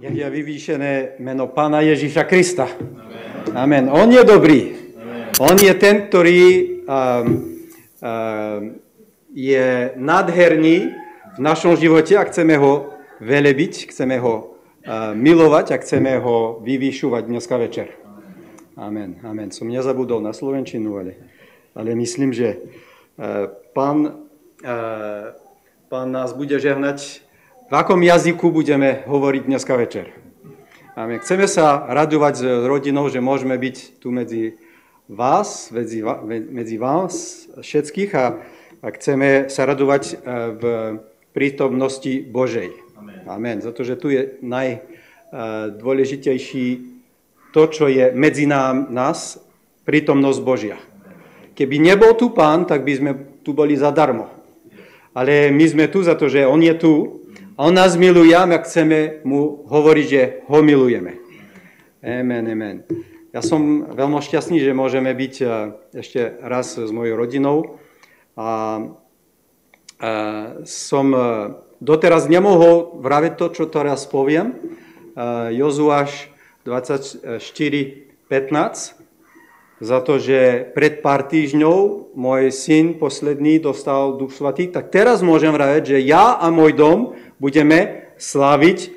Nech je vyvýšené meno Pána Ježíša Krista. Amen. On je dobrý. On je ten, ktorý je nádherný v našom živote a chceme ho velebiť, chceme ho milovať a chceme ho vyvýšovať dneska večer. Amen. Amen. Som nezabudol na slovenčinu, ale myslím, že Pán nás bude žehnať. V akom jazyku budeme hovoriť dneska večer? Amen. Chceme sa radovať s rodinou, že môžeme byť tu medzi vás všetkých a chceme sa radovať v prítomnosti Božej. Amen. Za to, že tu je najdôležitejší to, čo je medzi nás, prítomnosť Božia. Keby nebol tu Pán, tak by sme tu boli zadarmo. Ale my sme tu za to, že On je tu. On nás miluje a my chceme mu hovoriť, že ho milujeme. Amen, amen. Ja som veľmi šťastný, že môžeme byť ešte raz s mojou rodinou. Som doteraz nemohol vraviť to, čo teraz poviem. Jozuáš 24:15. Za to, že pred pár týždňov môj syn posledný dostal Duch Svatý, tak teraz môžem vraviť, že ja a môj dom budeme sláviť,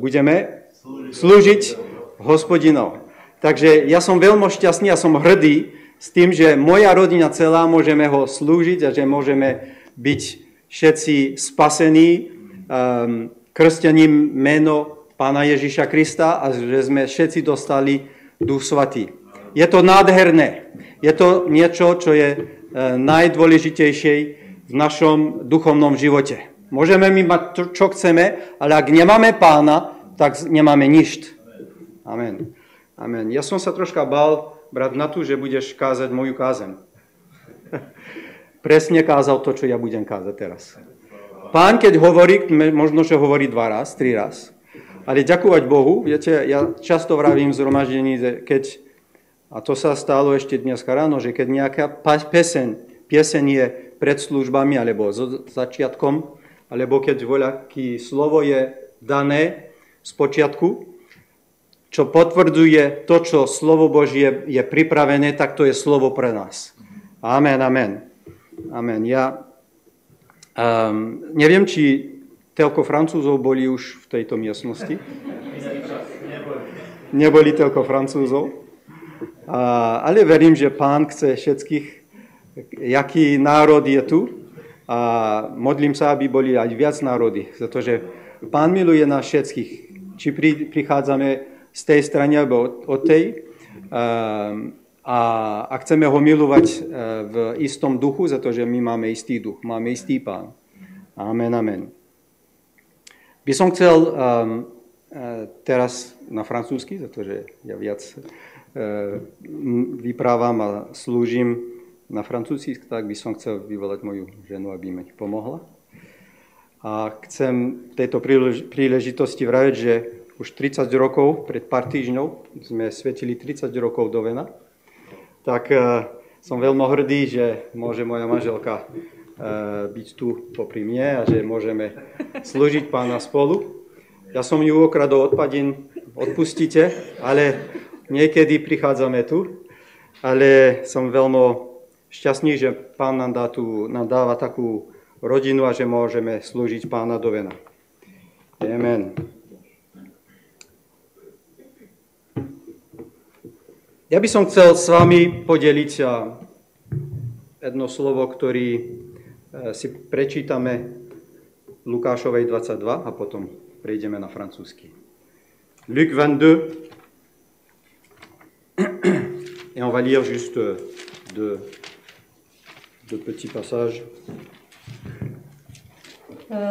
budeme slúžiť Hospodinov. Takže ja som veľmi šťastný a som hrdý s tým, že moja rodina celá môžeme ho slúžiť a že môžeme byť všetci spasení krstením meno Pána Ježíša Krista a že sme všetci dostali Duch Svatý. Je to nádherné. Je to niečo, čo je najdôležitejšie v našom duchovnom živote. Môžeme my mať to, čo chceme, ale ak nemáme Pána, tak nemáme nič. Amen. Amen. Ja som sa troška bál, brat, na to, že budeš kázať moju kázeň. Presne kázal to, čo ja budem kázať teraz. Pán, keď hovorí, možno, že hovorí 2 raz, 3 raz, ale ďakovať Bohu, viete, ja často vravím v zhromaždení, keď, a to sa stalo ešte dneska ráno, že keď nejaká pieseň je pred službami, alebo začiatkom, alebo keď voľaký slovo je dané z počiatku, čo potvrdzuje to, čo slovo Božie je pripravené, tak to je slovo pre nás. Amen, amen. Amen. Ja neviem, či toľko Francúzov boli už v tejto miestnosti. Neboli toľko Francúzov. Ale verím, že Pán chce všetkých, jaký národ je tu. A modlím sa, aby boli aj viac národy, pretože Pán miluje nás všetkých. Či prichádzame z tej strany, alebo od tej. A chceme ho milovať v istom duchu, pretože my máme istý duch, máme istý Pán. Amen, amen. By som chcel teraz na francúzsky, pretože ja viac vyprávam a slúžim na francúzsky, tak by som chcel vyvolať moju ženu, aby mi pomohla. A chcem v tejto príležitosti vraviť, že už 30 rokov, pred pár týždňov, sme svetili 30 rokov do Vena, tak som veľmi hrdý, že môže moja manželka byť tu popri mne a že môžeme slúžiť Pána spolu. Ja som ju okradol od padín, odpustite, ale niekedy prichádzame tu, ale som veľmi šťastný, že Pán nám dáva takú rodinu a že môžeme slúžiť Pána do Vena. Amen. Ja by som chcel s vami podeliť jedno slovo, ktoré si prečítame Lukášovej 22 a potom prejdeme na francúzsky. Luc 22 et on va lire juste deux petits passages.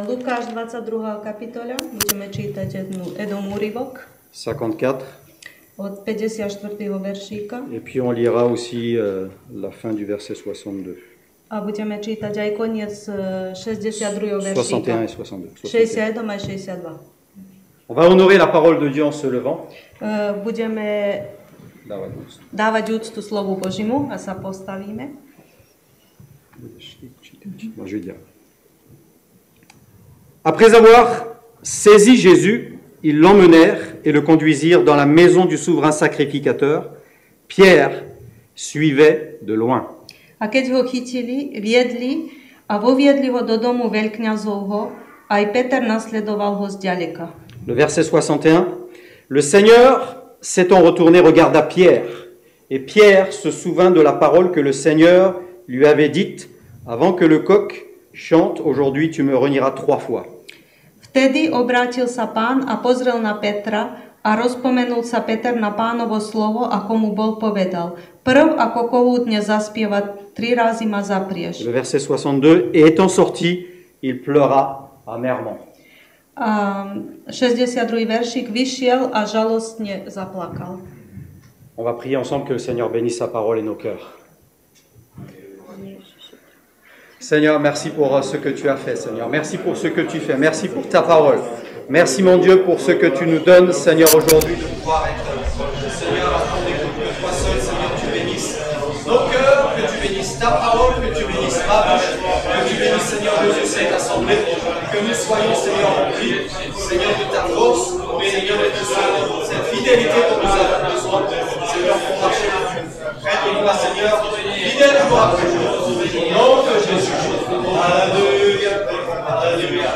Lukáš 22. kapitola, budeme čítať jeden úryvok. 54. Od 54. veršíka. Et puis on lira aussi la fin du verset 62. A budeme čítať aj koniec 62. veršíka. 61 et 62. 61 a 62. On va honorer la parole de Dieu en se levant. Budeme dávať úctu slovu Božimu a sa postavíme. Après avoir saisi Jésus, ils l'emmenèrent et le conduisirent dans la maison du souverain sacrificateur. Pierre suivait de loin. A keď ho chytili, viedli a voviedli ho do domu veľkňazovho, aj Peter nasledoval ho zďaleka. Le verset 61. Le Seigneur, s'étant retourné, regarda Pierre. Et Pierre se souvint de la parole que le Seigneur lui avait dite avant que le coq chante, aujourd'hui tu me renieras 3 fois. Vtedy obrátil sa Pán a pozrel na Petra a rozpomenul sa Peter na Pánovo slovo, ako mu bol povedal. Prv ako kohút zaspieva, 3 razy ma zaprieš. Le verset 62. Et étant sorti, il pleura amèrement. A 62. veršik, vyšiel a žalostne zaplakal. On va prier ensemble que le Seigneur bénisse sa parole et nos cœurs. Seigneur, merci pour ce que tu as fait, Seigneur. Merci pour ce que tu fais. Merci pour ta parole. Merci, mon Dieu, pour ce que tu nous donnes, Seigneur, aujourd'hui, de pouvoir être, Seigneur, à ton écoute, que toi seul, Seigneur, tu bénisses nos cœurs, que tu bénisses ta parole, que tu bénisses ma bouche, que tu bénisses, Seigneur Jésus, cette assemblée, que nous soyons, Seigneur, remplis, Seigneur, de ta force, Seigneur, de cette fidélité dont nous avons besoin, Seigneur, pour marcher avec nous. Aide-nous, Seigneur, fidèle jour après jour, au nom de Jésus. Alléluia, alléluia.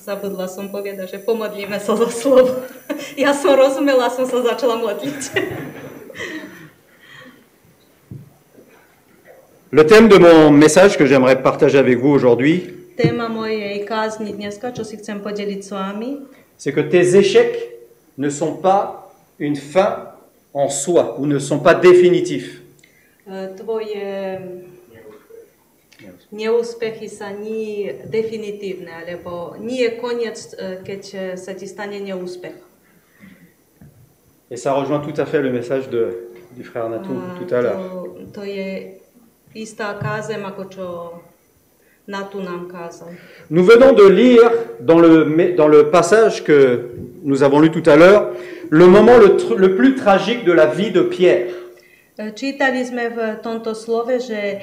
Zabudla som povedať, že pomodlíme sa za slovo. Ja som rozumela, som sa začala modliť. Le thème de mon message que j'aimerais partager avec vous aujourd'hui, Téma mojej kázni dneska, čo si chcem podeliť s vami, c'est que tes échecs ne sont pas une fin en soi ou ne sont pas définitifs. Tvoje neúspechy sa nie definitívne, alebo nie je koniec, keď sa ti stane neúspech. Et ça rejoint tout à fait le message du frère Natou tout à l'heure. To je istá kázem, ako čo Natu nám kázal. Nous venons de lire dans le passage que nous avons lu tout à l'heure, le moment le plus tragique de la vie de Pierre. Čítali sme v tomto slove, že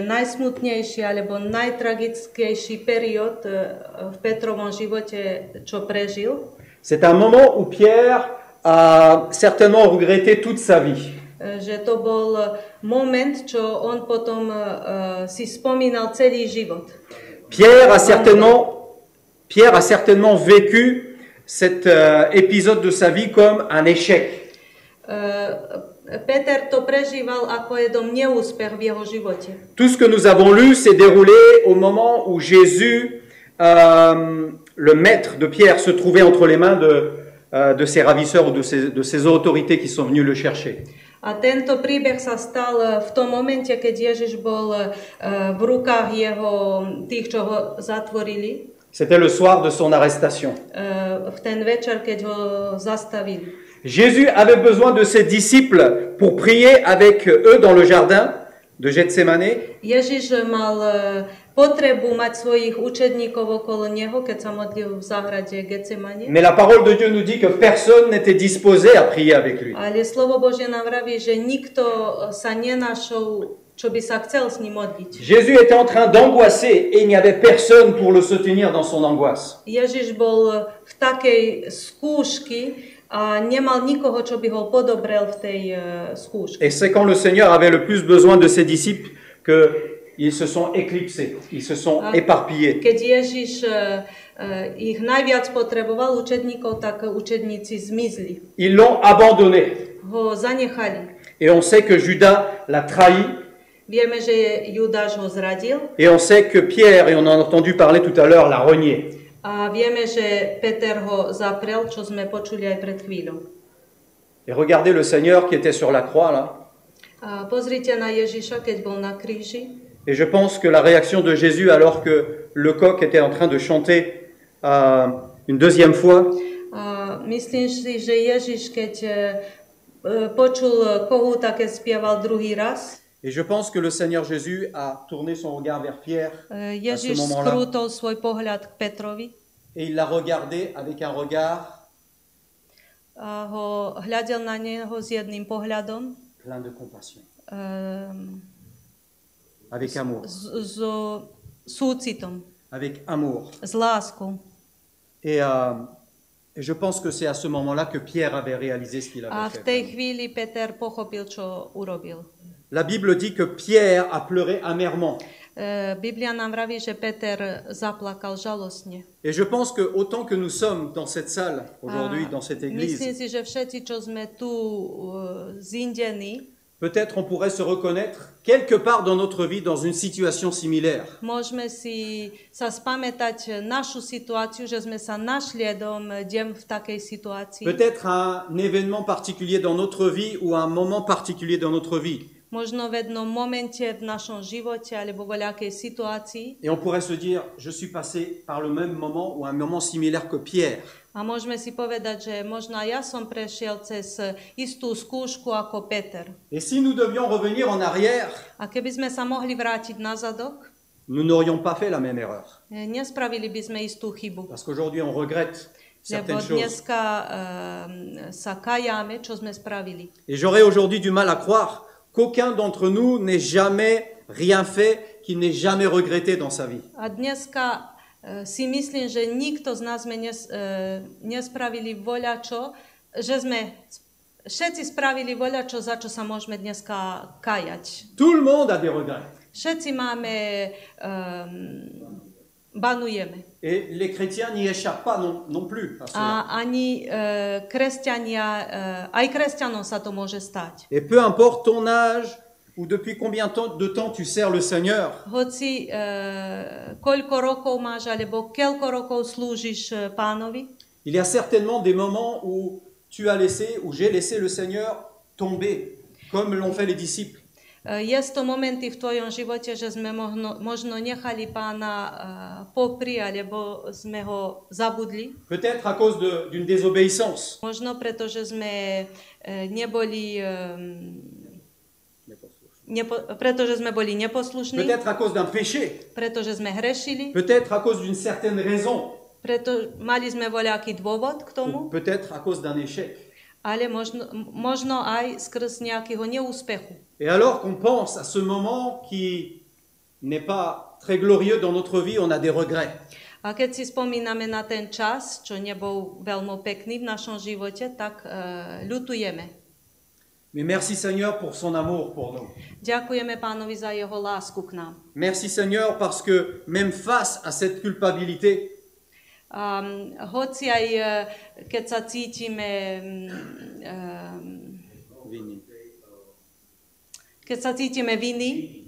najsmutnejší alebo najtragickejší periód v Petrovom živote, čo prežil. C'est un moment où Pierre a certainement regretté toute sa vie. Že to bol moment, čo on potom si spomínal celý život. Pierre a certainement vécu cet épisode de sa vie comme un échec. Peter to prežíval ako jeden neúspech v jeho živote. Tout ce que nous avons lu s'est déroulé au moment où Jésus, le maître de Pierre, se trouvait entre les mains de ses ravisseurs ou de ses autorités qui sont venus le chercher. A tento príbeh sa stal v tom momente, keď Ježiš bol v rukách tých, čo ho zatvorili. C'était le soir de son arrestation. V ten večer, keď ho zastavili. Jésus avait besoin de ses disciples pour prier avec eux dans le jardin de Gethsémané. Ježiš mal potrebu mať svojich učedníkov okolo neho, keď sa modlil v záhrade Getsemane. Mais la parole de Dieu nous dit que personne n'était disposé à prier avec lui. Ale slovo Božie nám vraví, že nikto sa nenašol, čo by sa chcel s ním modliť. Jésus était en train d'angoisser et il n'y avait personne pour le soutenir dans son angoisse. Ježiš bol v takej skúšky a nemal nikoho, čo by ho podobrel v tej skúške. Et c'est quand le Seigneur avait le plus besoin de ses disciples qu'ils se sont éclipsés, ils se sont éparpillés. Keď Ježiš ich najviac potreboval učedníkov, tak učedníci zmizli. Ils l'ont abandonné. Ho zanechali. Et on sait que Judas l'a trahi. Vieme, že Judáš ho zradil. Et on sait que Pierre, et on en a entendu parler tout à l'heure, l'a renié. A vieme, že Peter ho zaprel, čo sme počuli aj pred chvíľou. Et regardez le Seigneur qui était sur la croix là. A pozrite na Ježiša, keď bol na kríži. Et je pense que la réaction de Jésus alors que le coq était en train de chanter une deuxième fois. Myslím si, že Ježiš, keď počul kohúta, keď spieval druhý raz. Et je pense que le Seigneur Jésus a tourné son regard vers Pierre à ce Ježiš moment-là. skrútol svoj pohľad k Petrovi. Et il l'a regardé avec un regard A ho hľadel na neho s jedným pohľadom. plein de compassion. Avec amour. súcitom, avec amour. s láskou. Et je pense que c'est à ce moment-là que Pierre avait réalisé ce qu'il A avait v tej fait. chvíli Peter pochopil, čo urobil. La Bible dit que Pierre a pleuré amèrement. Biblia nám vraví, že Peter zaplakal žalostne. Et je pense que autant que nous sommes dans cette salle aujourd'hui, dans cette Myslím église, si, že všetci, čo sme tu zindení, peut-être on pourrait se reconnaître quelque part dans notre vie dans une situation similaire. môžeme si sa spamätať našu situáciu, že sme sa našli jednom deň v takej situácii. Peut-être un événement particulier dans notre vie ou un moment particulier dans notre vie. Možno v jednom momente v našom živote alebo vo nejakej situácii. Et on pourrait se dire, je suis passé par le même moment ou un moment similaire que Pierre. A môžeme si povedať, že možno ja som prešiel cez istú skúšku ako Peter. Et si nous devions revenir en arrière, A keby sme sa mohli vrátiť na zadok, nous n'aurions pas fait la même erreur. nespravili by sme istú chybu. Parce qu'aujourd'hui, on regrette Lebo certaines choses. dneska sa kajáme, čo sme spravili. Et j'aurais aujourd'hui du mal à croire qu'aucun d'entre nous n'ait jamais rien fait, qu'il n'ait jamais regretté dans sa vie. A dneska si myslím, že nikto z nás sme nespravili voľačo, že sme všetci spravili voľačo, za čo sa môžeme dneska kajať. Tout le monde a des regrets. Všetci máme, banujeme. Et les chrétiens n'y échappent pas non plus à cela. A ani kresťania, aj kresťanom sa to môže stať. Et peu importe ton âge ou depuis combien de temps tu sers le Seigneur, Hoci koľko rokov máš, alebo koľko rokov slúžiš Pánovi, il y a certainement des moments où tu as laissé, où j'ai laissé le Seigneur tomber, comme l'ont fait les disciples. je to momenty v tvojom živote, že sme možno nechali Pána popri, alebo sme ho zabudli. Peut-être à cause d'une désobéissance. Možno preto, že sme neboli pretože sme boli neposlušní, Peut-être à cause d'un péché. pretože sme hrešili, Peut-être à cause d'une certaine raison. preto mali sme voľaký dôvod k Ou tomu, peut-être à cause d'un échec. ale možno aj skrz nejakého neúspechu. Et alors qu'on pense à ce moment qui n'est pas très glorieux dans notre vie, on a des regrets. A keď si spomíname na ten čas, čo nebol veľmi pekný v našom živote, tak ľutujeme. Mais merci Seigneur pour son amour pour nous. Ďakujeme Pánovi za jeho lásku k nám. Merci Seigneur parce que même face à cette culpabilité, Hoci aj keď sa cítime viny,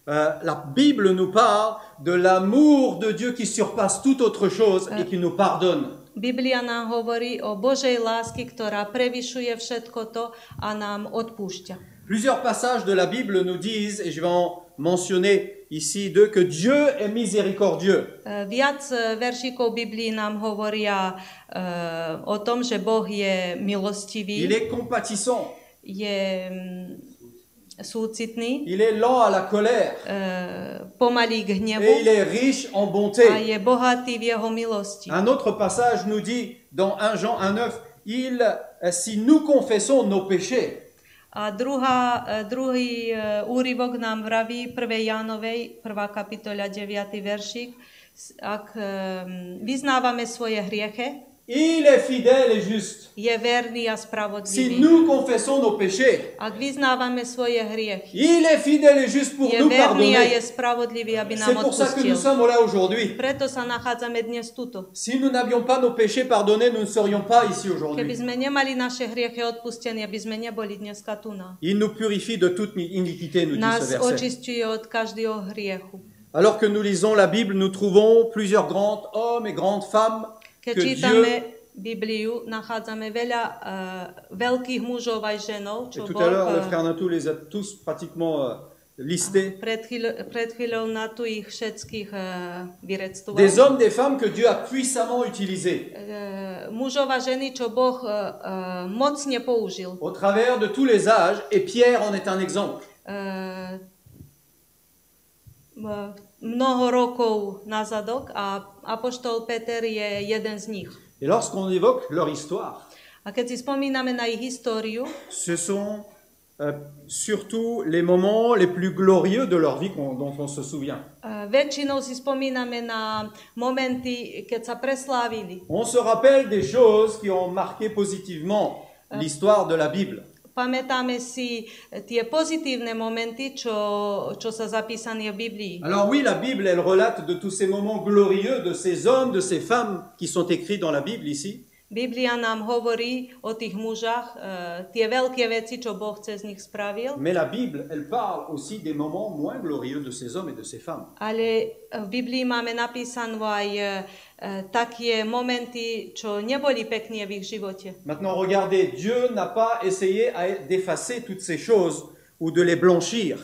la Bible nous parle de l'amour de Dieu qui surpasse toute autre chose et qui nous pardonne. Biblia nám hovorí o Božej lásky, ktorá prevyšuje všetko to a nám odpúšťa. Plusieurs passages de la Bible nous disent, et je vais en mentionner ici deux, que Dieu est miséricordieux. Viac veršíkov Biblii nám hovoria o tom, že Boh je milostivý, Il est compatissant, je súcitný, il est lent à la colère pomalý k et hnevu il est riche en a bonté. je bohatý v jeho milosti. Un autre passage nous dit dans 1 Jean 1,9, si nous confessons nos péchés, A druhý úryvok nám vraví 1. Jánovej, 1. kapitola, 9. veršík, ak vyznávame svoje hrieche, il est fidèle et juste. je verný a Si spravodlivý. nous confessons nos péchés, Ak vyznávame svoje hriechy, il est fidèle et juste pour je nous verný a pardonner. je spravodlivý, aby C'est nám pour ça que nous odpustil. sommes là aujourd'hui. Preto sa nachádzame dnes tuto. Si nous n'avions pas nos péchés pardonnés, nous ne serions pas ici Keby aujourd'hui. sme nemali naše hriechy odpustené, aby sme neboli dneska tu. Il nous purifie de toute iniquité, nous dit Nás ce verset. očisťuje od každého hriechu. Alors que nous lisons la Bible, nous trouvons plusieurs grands hommes et grandes femmes Keď que čítame Dieu... Bibliu, nachádzame veľa veľkých mužov aj ženov, Et čo tout à l'heure, le Boh frère Natou les a tous pratiquement listés. pred chvíľou na tu ich všetkých vyrectoval. Des hommes, des femmes que Dieu a puissamment utilisés Mužov a ženy, čo Boh mocne použil. au travers de tous les âges, et Pierre en est un exemple. Mnoho rokov nazadok a apoštol Peter je jeden z nich. Et lorsqu'on évoque leur histoire, A keď si spomíname na ich históriu, ce sont surtout les moments les plus glorieux de leur vie dont on se souvient. Väčšinou si spomíname na momenty, keď sa preslávili. On se rappelle des choses qui ont marqué positivement l'histoire de la Bible. Pamätáme si tie pozitívne momenty, čo sa zapísané v Biblii. Alors oui, la Bible, elle relate de tous ces moments glorieux, de ces hommes, de ces femmes qui sont écrits dans la Bible ici. Biblia nám hovorí o tých mužach, tie veľké veci, čo Boh cez nich spravil. Mais la Bible, elle parle aussi des moments moins glorieux de ces hommes et de ces femmes. Ale v Biblii máme napísanú aj také momenty, čo neboli pekné v ich živote. Maintenant, regardez, Dieu n'a pas essayé d'effacer toutes ces choses ou de les blanchir.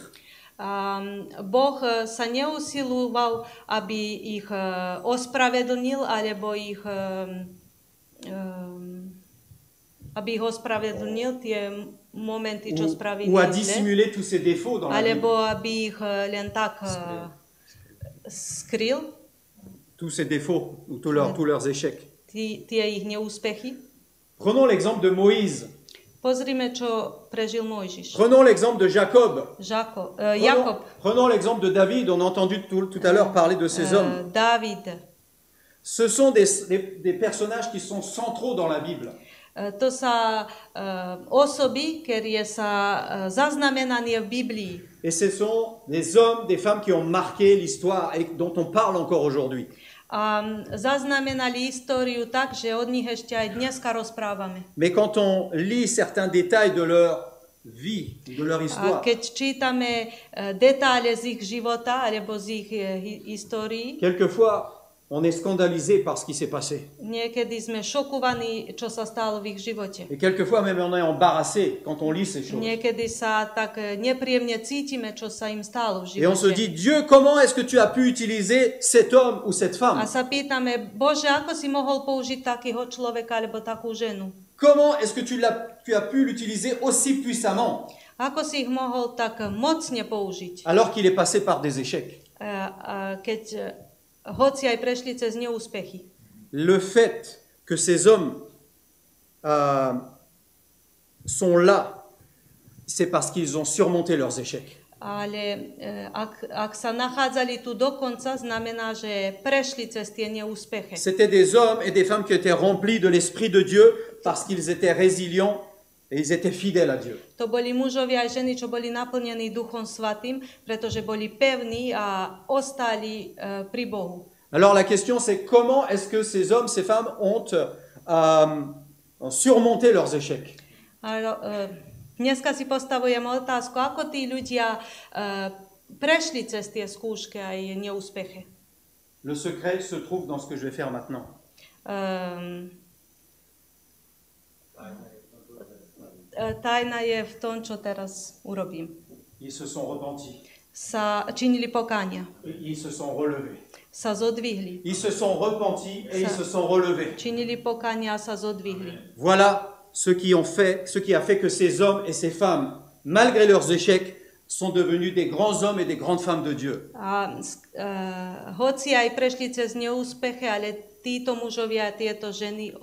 Boh sa neusiloval, aby ich ospravedlnil, alebo aby ho ospravedlnil tie momenty, čo spravili ou à dissimuler tous ces défauts dans la Bible. Alebo aby ich len tak skryl. Tous ces défauts ou tous leurs échecs. Tie ich neúspechy. Prenons l'exemple de Moïse. Pozrime, čo prežil Mojžiš. Prenons l'exemple de Jacob. Jakob. Prenons l'exemple de David. On a entendu tout à l'heure parler de ces hommes. David. Ce sont des personnages qui sont centraux dans la Bible. To sa osoby, ktoré sa zaznamenané v Biblii. Et ce sont des hommes, des femmes qui ont marqué l'histoire et dont on parle encore aujourd'hui. Zaznamenali históriu tak, že od nich ešte aj dneska rozprávame. Mais quand on lit certains détails de leur vie, de leur histoire, keď čítame detále z ich života alebo z ich histórií, quelquefois on est scandalisé par ce qui s'est passé. Niekedy sme šokovaní, čo sa stalo v ich živote. Et quelquefois même on est embarrassé quand on lit ces choses. Niekedy sa tak nepríjemne cítime, čo sa im stalo v živote. Et on se dit, Dieu, comment est-ce que tu as pu utiliser cet homme ou cette femme? A sa pýtame, Bože, ako si mohol použiť takého človeka alebo takú ženu? Comment est-ce que tu as pu l'utiliser aussi puissamment? Ako si ich mohol tak mocne použiť? Alors qu'il est passé par des échecs. Keď hoci aj prešli cez neúspechy. Le fait que ces hommes sont là, c'est parce qu'ils ont surmonté leurs échecs. Ale ak sa nachádzali tu dokonca, znamená, že prešli cez tie neúspechy. C'était des hommes et des femmes qui étaient remplis de l'Esprit de Dieu parce qu'ils étaient résilients et ils étaient fidèles à Dieu. To boli mužovia aj ženy, čo boli naplnení Duchom Svatým, pretože boli pevní a ostali pri Bohu. Alors la question c'est comment est-ce que ces hommes, ces femmes ont surmonté leurs échecs? Dneska si postavujem otázku, ako tí ľudia prešli cez tie skúšky aj neúspechy. Le secret se trouve dans ce que je vais faire maintenant. Tajna je v tom, čo teraz urobím. Ils se sont repentis. Sa činili pokánia. Ils se sont relevés. Sa zodvihli. Ils se sont repentis et ils se sont relevés. Činili pokánia a sa zodvihli. Voilà ce qui a fait que ces hommes et ces femmes, malgré leurs échecs, sont devenus des grands hommes et des grandes femmes de Dieu. Hoci aj prešli cez neúspechy, ale títo mužovia a tieto ženy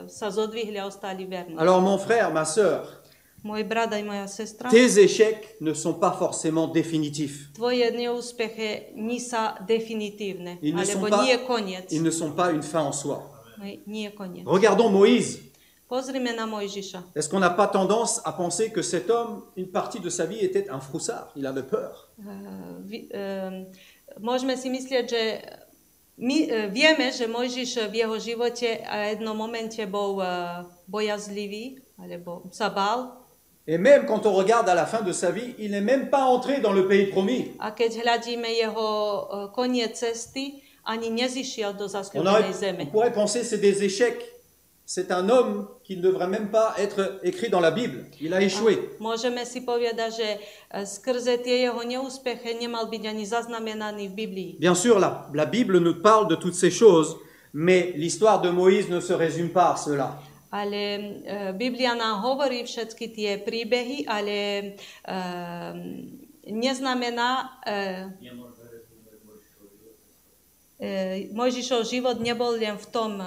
sa zodvihli a ostali verní. Alors mon frère, ma sœur, môj brat aj moja sestra, tes échecs ne sont pas forcément définitifs. Tvoje neúspechy nie sa definitívne, alebo nie je koniec. Ils ne sont pas une fin en soi. Nie je koniec. Regardons Moïse. Pozrime na Mojžiša. Est-ce qu'on n'a pas tendance à penser que cet homme, une partie de sa vie était un froussard? Il avait peur. Môžeme si myslieť, že my vieme, že Mojžiš v jeho živote a jednom momente bol bojazlivý, alebo sa bál. Et même quand on regarde à la fin de sa vie, il n'est même pas entré dans le pays promis. A keď hľadíme jeho koniec cesty, ani nezišiel do zasľúbenej zeme. On pourrait penser que c'est des échecs. C'est un homme qui ne devrait même pas être écrit dans la Bible. Il a échoué. Môžeme si povedať, že skrze tie jeho neúspechy nemal byť ani zaznamenaný v Biblii. Bien sûr, la Bible nous parle de toutes ces choses, mais l'histoire de Moïse ne se résume pas à cela. Ale Biblia nám hovorí všetky tie príbehy, ale neznamená... Mojžišov život nebol len v tom...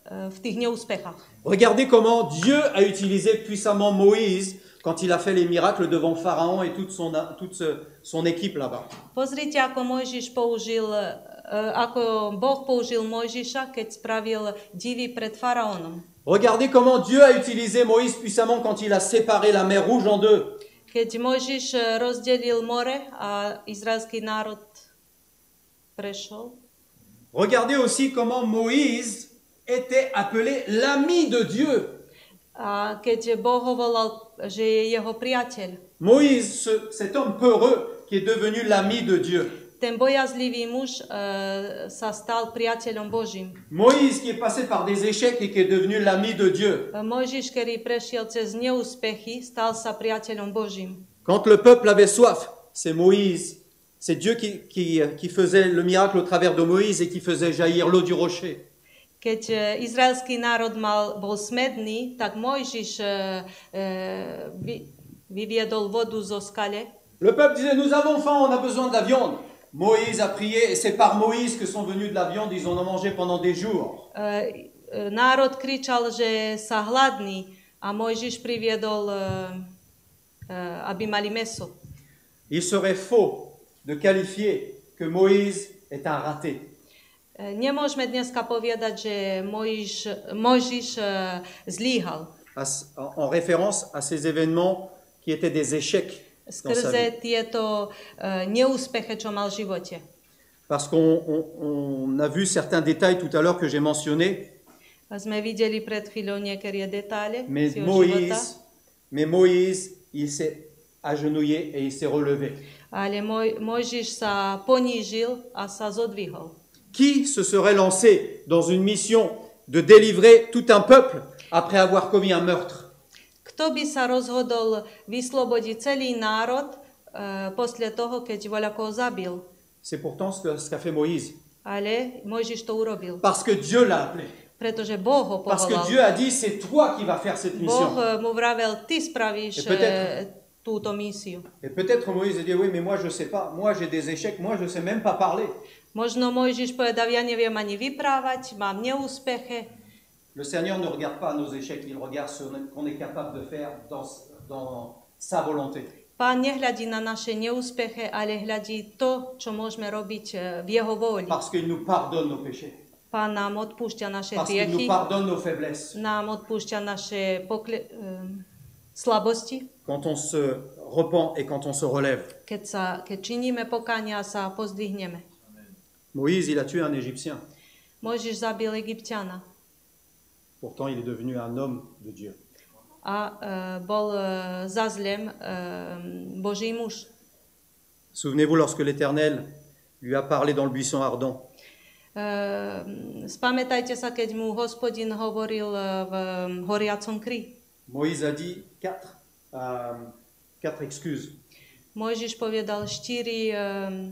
v tých neúspechách. Regardez comment Dieu a utilisé puissamment Moïse quand il a fait les miracles devant Pharaon et toute son équipe là-bas. Pozrite, ako Boh použil Mojžiša, keď spravil divy pred faraónom. Regardez comment Dieu a utilisé Moïse puissamment quand il a séparé la mer Rouge en deux. Keď Mojžiš rozdelil more a izraelský národ prešiel. Regardez aussi comment Moïse était appelé l'ami de Dieu. A keď Boh ho volal, že je jeho priateľ. Moïse, cet homme peureux qui est devenu l'ami de Dieu. Ten bojazlivý muž sa stal priateľom Božím. Moïse qui est passé par des échecs et qui est devenu l'ami de Dieu. Mojžiš, ktorý prešiel cez neúspechy, stal sa priateľom Božím. Quand le peuple avait soif, c'est Moïse, c'est Dieu qui faisait le miracle au travers de Moïse et qui faisait jaillir l'eau du rocher. Keď izraelský národ bol smedný, tak Mojžiš vyviedol vodu zo skale. Le peuple disait, nous avons faim, on a besoin de la viande. Moïse a prié et c'est par Moïse que sont venus de la viande, ils en ont mangé pendant des jours. Národ kričal, že sa hladný a Mojžiš priviedol, aby mali meso. Il serait faux de qualifier que Moïse est un raté. Nemôžeme dneska povedať, že Mojžiš zlíhal. En référence à ces événements qui étaient des échecs dans sa vie. Skrze tieto neúspechy, čo mal v živote. Parce qu'on a vu certains détails tout à l'heure que j'ai mentionnés. Sme videli pred chvíľou niektoré detaily Mais z jeho života. Moïse, il s'est agenouillé et il s'est relevé. Ale Mojžiš sa ponížil a sa zodvihol. Qui se serait lancé dans une mission de délivrer tout un peuple après avoir commis un meurtre? Kto by sa rozhodol vyslobodiť celý národ posle toho, keď voľakoho zabil? C'est pourtant ce qu'a fait Moïse. Ale Mojžiš to urobil. Parce que Dieu l'a appelé. Pretože Boh ho Parce que povolal. Dieu a dit, c'est toi qui vas faire cette mission. Boh mu vravel, ty spravíš túto misiu. Et peut-être Moïse a dit, oui, mais moi je sais pas, moi j'ai des échecs, moi je sais même pas parler. Možno Mojžiš povedal, ja neviem ani vyprávať, mám neúspechy. Le Seigneur ne regarde pas nos échecs, il regarde ce qu'on est capable de faire dans sa volonté. Pán nehľadí na naše neúspechy, ale hľadí to, čo môžeme robiť v jeho vôli. Parce qu'il nous pardonne nos péchés. Pán nám odpúšťa naše Parce qu'il nous hriechy, pardonne nos faiblesses. nám odpúšťa naše slabosti. Quand on se repent et quand on se relève. Keď činíme pokania a sa pozdvihneme. Moïse, il a tué un Égyptien. Mojžiš zabil Egyptiana Pourtant, il est devenu un homme de Dieu. a bol za zlem Boží muž. Souvenez-vous lorsque l'Éternel lui a parlé dans le buisson ardent. Spamätajte sa, keď mu Hospodin hovoril v horiacom kri. Moïse a dit quatre excuses. Mojžiš povedal 4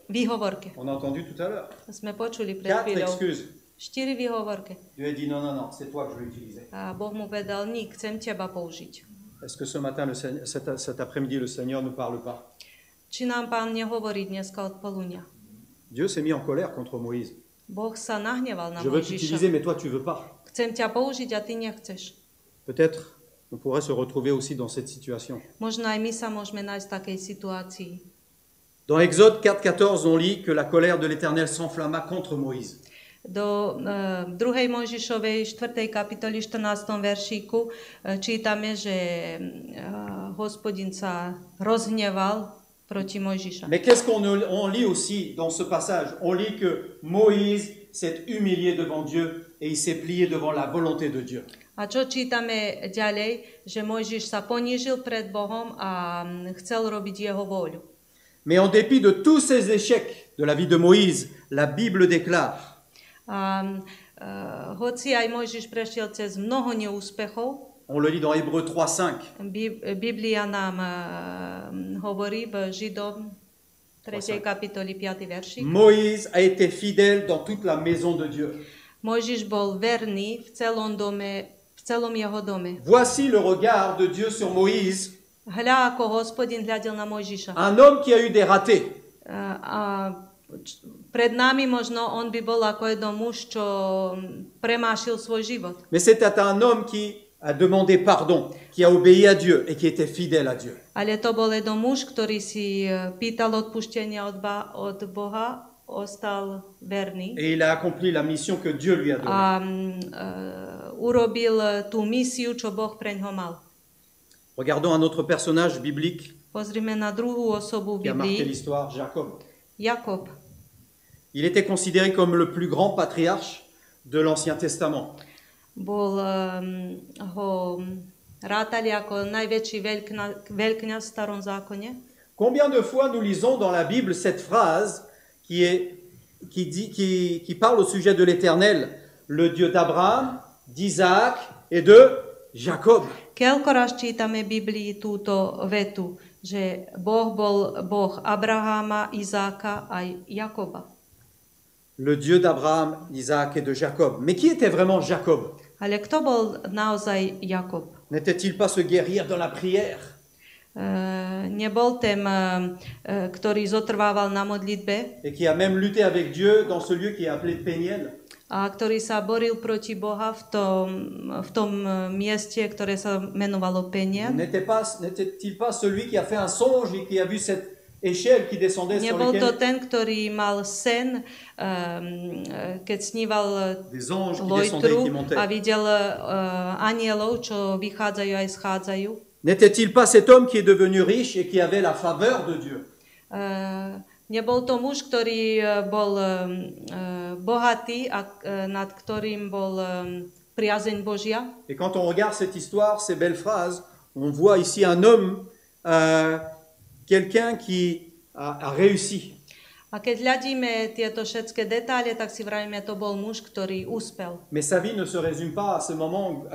výhovorky. On a entendu tout à l'heure. Sme počuli pred Quatre chvíľou. excuses. 4 výhovorky. Dieu a dit non, non, non, c'est toi que je vais utiliser. A Boh mu povedal, chcem teba použiť. Est-ce que ce matin, cet après-midi, le Seigneur ne parle pas? Či nám Pán nehovorí dneska od polunia? Dieu s'est mis en colère contre Moïse. Boh sa nahneval na Je veux t'utiliser, Mojžiša. mais toi, tu veux pas. Chcem ťa použiť a ty nechceš. Peut-être on pourrait se retrouver aussi dans cette situation. Možno aj my sa môžeme nájsť v takej situácii. Dans Exode 4.14, on lit que la colère de l'Éternel s'enflamma contre Moïse. Do 2. Mojžišovej 4. kapitoly 14. veršíku čítame, že Hospodin sa rozhneval proti Mojžiša. Mais qu'est-ce qu'on lit aussi dans ce passage? On lit que Moïse s'est humilié devant Dieu et il s'est plié devant la volonté de Dieu. A čo čítame ďalej? Že Mojžiš sa ponížil pred Bohom a chcel robiť jeho vôľu. Mais en dépit de tous ces échecs de la vie de Moïse, la Bible déclare Hoci aj Mojžiš prešiel cez mnoho neúspechov, on le lit dans Hébreux 3.5, Biblia nám hovorí v Židom 3. kapitoli 5. veršík. Moïse a été fidèle dans toute la maison de Dieu. Mojžiš bol verný v celom jeho dome. Voici le regard de Dieu sur Moïse, Hľa, ako Hospodin hľadel na Mojžiša. un homme qui a eu des ratés, A pred nami možno on by bol ako jeden muž, čo premášil svoj život. Mais c'était un homme qui a demandé pardon, qui a obéi à Dieu et qui était fidèle à Dieu. Ale to bol jeden muž, ktorý si pýtal odpustenia od Boha, ostal verný Et il a accompli la mission que Dieu lui a donnée. a urobil tú misiu, čo Boh preňho mal. Regardons un autre personnage biblique Pozrime na druhú osobu qui v a marqué Biblii, l'histoire, Jacob. Jakob. Il était considéré comme le plus grand patriarche de l'Ancien Testament. Bol ho rátali ako najväčší veľkňaz v starom zákone. Combien de fois nous lisons dans la Bible cette phrase qui parle au sujet de l'Éternel, le Dieu d'Abraham, d'Isaac et de Jacob. Koľko raz čítame v Biblii túto vetu, že Boh bol Boh Abraháma, Izáka a Jakoba. Le Dieu d'Abraham, d'Isaac et de Jacob. Mais qui était vraiment Jacob? Ale kto bol naozaj Jakob? N'était-il pas ce guerrier dans la prière? Nebol ten, ktorý zotrvával na modlitbe Et qui a même lutté avec Dieu dans ce lieu qui est appelé Péniel? a ktorý sa boril proti Boha v tom mieste, ktoré sa menovalo Peniel. N'était-il pas celui qui a fait un songe et qui a vu cette échelle qui descendait sur Nebol to laquelle ten, ktorý mal sen, keď sníval des anges qui descendaient et lojtru qui montaient? a videl anielov, čo vychádzajú aj schádzajú. N'était-il pas cet homme qui est devenu riche et qui avait la faveur de Dieu? Nebol to muž, ktorý bol bohatý a nad ktorým bol priazeň Božia. Et quand on regarde cette histoire, ces belles phrases, on voit ici un homme, quelqu'un qui a réussi. A keď hľadíme tieto všetké detaily, tak si vravíme, to bol muž, ktorý úspel. Mais sa vie ne se résume pas à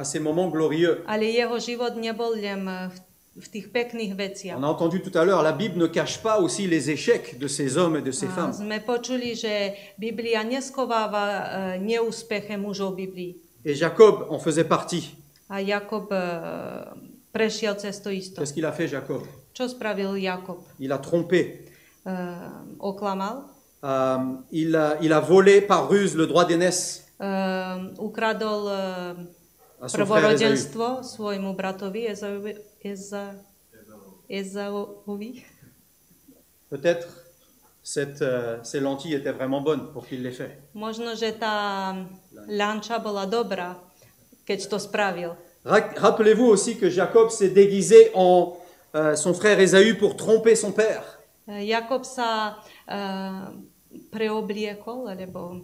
ces moments glorieux. Ale jeho život nebol len v tých pekných veciach. On a entendu tout à l'heure, la Bible ne cache pas aussi les échecs de ces hommes et de ces femmes. Sme počuli, že Biblia neskováva neúspeche mužov Biblii. Et Jacob en faisait partie. A Jakob prešiel cez to isto. Qu'est-ce qu'il a fait, Jacob? Čo spravil Jakob? Il a trompé. Oklamal. Il a volé par ruse le droit d'aînesse Ukradol à son frère Ésaü. prvorodenstvo svojmu bratovi Ezauovi. Peut-être ces lentilles étaient vraiment bonnes pour qu'il les fait. Možno, že tá lanča bola dobrá, keď to spravil. Rappelez-vous aussi que Jacob s'est déguisé en son frère Ésaü pour tromper son père. Jakob sa preobliekol, alebo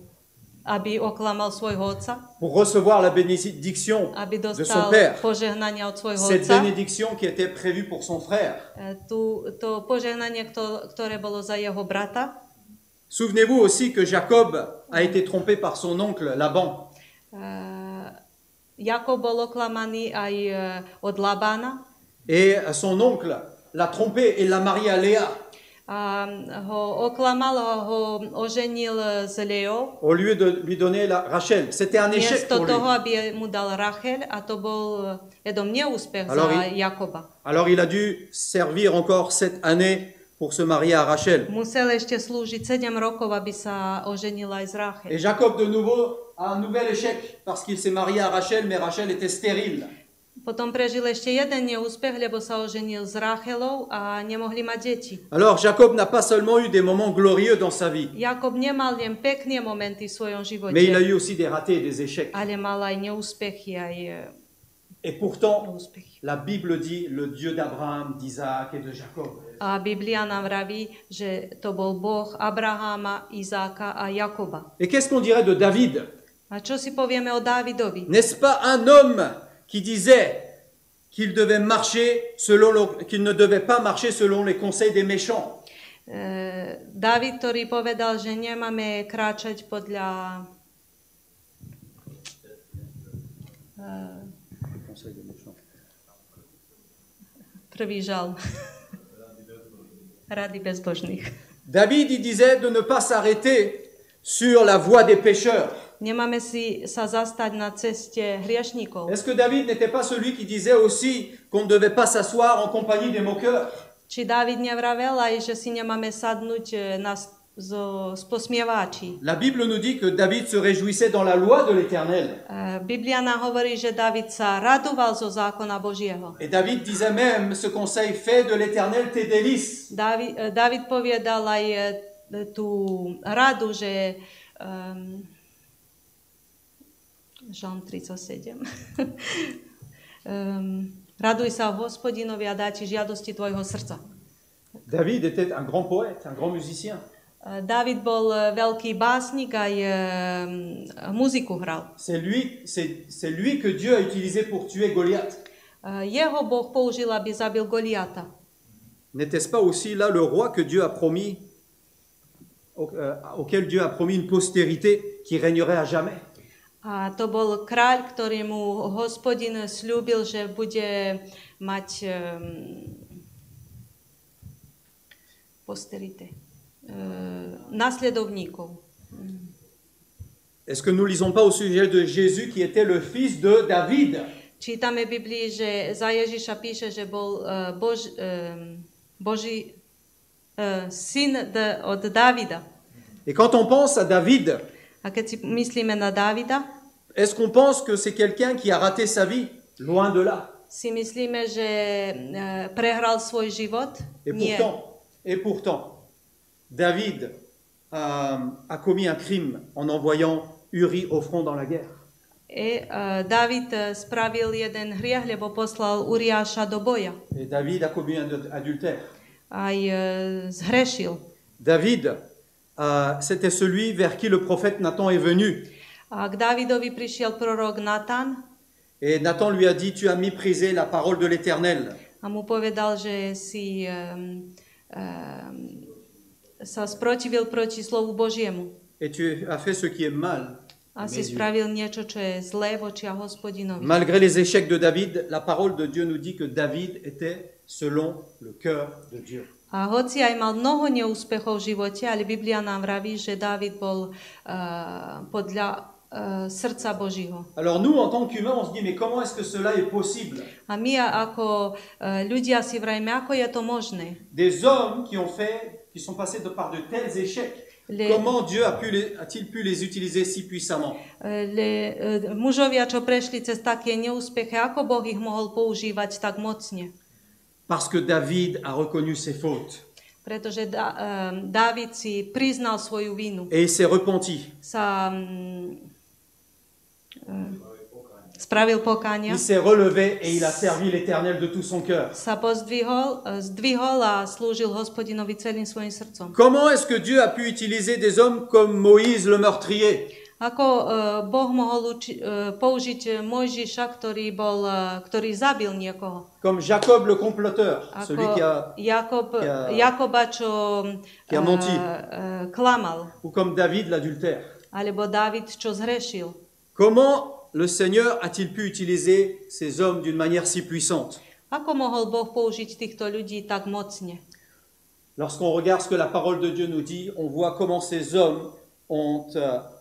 aby oklamal svojho otca, Pour recevoir la bénédiction aby de son dostal père. požehnania od svojho Cette otca. bénédiction qui était prévue pour son frère. To požehnanie, ktoré bolo za jeho brata. Souvenez-vous aussi que Jacob a été trompé par son oncle Laban. Jakob bol oklamaný aj od Labána. Et son oncle l'a trompé et l'a marié à Léa. A ho oklamal, ho oženil s Leou. Au lieu de lui donner Rachel. C'était un échec Miesto pour lui. toho, aby mu dal Rachel, a to bol jeden neúspech Alors za Jakoba. Alors il a dû servir encore 7 années pour se marier à Rachel. Musel ešte slúžiť 7 rokov, aby sa oženil aj z Rachel. Et Jacob de nouveau a un nouvel échec parce qu'il s'est marié à Rachel, mais Rachel était stérile. Potom prežil ešte jeden neúspech, lebo sa oženil s Rachelou a nemohli mať deti. Alors Jacob n'a pas seulement eu des moments glorieux dans sa vie, Jakob nemal len pekné momenty v svojom živote, mais il a eu aussi des ratés, des échecs. ale mal aj neúspechy, aj Et pourtant, neúspechy. la Bible dit le Dieu d'Abraham, d'Isaac et de Jacob. A Biblia nám vraví, že to bol Boh Abraháma, Izáka a Jakoba. Et qu'est-ce qu'on dirait de David? A čo si povieme o Dávidovi? N'est-ce pas un homme qui disait qu'il devait qu'il ne devait pas marcher selon les conseils des méchants? Dávid, ktorý povedal, že nemáme kráčať podľa prvý žalm. Rady bezbožných. David, il disait de ne pas s'arrêter sur la voie des pécheurs. Nemáme si sa zastať na ceste hriešníkov. Est-ce que David n'était pas celui qui disait aussi qu'on ne devait pas s'asseoir en compagnie des moqueurs? Či Dávid nevravel aj, že si nemáme sadnúť z posmievačí. La Bible nous dit que David se réjouissait dans la loi de l'Éternel. Biblia nám hovorí, že David sa radoval zo zákona Božieho. Et David disait même ce conseil: fais de l'Éternel tes délices. David povedal aj tú radu, že Žalm 37. Raduj sa v Hospodinovi a dá ti žiadosti tvojho srdca. David était un grand poète, un grand musicien. David bol veľký básnik, aj muziku hral. C'est lui que Dieu a utilisé pour tuer Goliath. Jeho Boh použil, aby zabil Goliata. N'était-ce pas aussi là le roi que Dieu a promis, auquel Dieu a promis une postérité qui régnerait à jamais? A to bol kráľ, ktorému Hospodin sľúbil, že bude mať posterité, nasledovníkov. Est-ce que nous ne lisons pas au sujet de Jésus qui était le fils de David? Čítame v Biblii, že za Ježiša píše, že bol Boží syn od Davida. Et quand on pense à David, A keď si myslíme na Davida, est-ce qu'on pense que c'est quelqu'un qui a raté sa vie? Loin de là. si myslíme, že prehral svoj život? Nie. Et pourtant, David a commis un crime en envoyant Uri au front dans la guerre. David spravil jeden hriech, lebo poslal Uriáša do boja. Et David a commis un adultère. Aj zhrešil. David, c'était celui vers qui le prophète Nathan est venu. A k Davidovi prišiel prorok Natan Et Nathan lui a dit: tu as méprisé la parole de l'Éternel. a mu povedal, že si sa sprotivil proti slovu Božiemu. Et tu as fait ce qui est mal. A si spravil niečo, čo je zlé v očiach Hospodinovi. Malgré les échecs de David, la parole de Dieu nous dit que David était selon le cœur de Dieu. A hoci aj mal mnoho neúspechov v živote, ale Biblia nám vraví, že David bol podľa srdca Božího. Alors nous, en tant qu'humains, on se dit: mais comment est-ce que cela est possible? A my ako ľudia si vrajme, ako je to možné? Des hommes qui sont passés par de tels échecs. Comment Dieu a-t-il pu les utiliser si puissamment? Mužovia, čo prešli cez také neúspechy, ako Boh ich mohol používať tak mocne? Parce que David a reconnu ses fautes. Pretože David si priznal svoju vinu. Et il s'est repenti. Spravil pokánia. Il s'est relevé et il a servi l'Éternel de tout son cœur. Sa zdvihol a slúžil Hospodinovi celým svojim srdcom. Comment est-ce que Dieu a pu utiliser des hommes comme Moïse le meurtrier? Ako Boh mohol použiť Mojžiša, ktorý zabil niekoho? Comme Jacob le comploteur, celui qui a Jakoba, čo menti. Klamal. Ou comme David l'adultère. Alebo David, čo zhrešil. Comment le Seigneur a-t-il pu utiliser ces hommes d'une manière si puissante? Ako mohol Boh použiť týchto ľudí tak mocne? Lorsqu'on regarde ce que la parole de Dieu nous dit, on voit comment ces hommes ont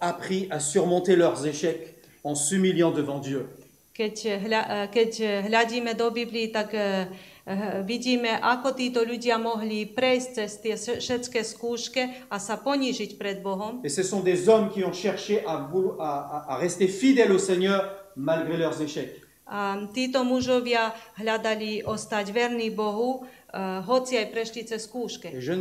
appris à surmonter leurs échecs en s'humiliant devant Dieu. Keď hľadíme do Biblii, tak vidíme, ako títo ľudia mohli prejsť cez tie všetké skúšky a sa ponížiť pred Bohom. Et ce sont des hommes qui ont cherché à rester fidèles au Seigneur malgré leurs échecs. A títo mužovia hľadali ostať verní Bohu, hoci aj prešli cez skúšky. Je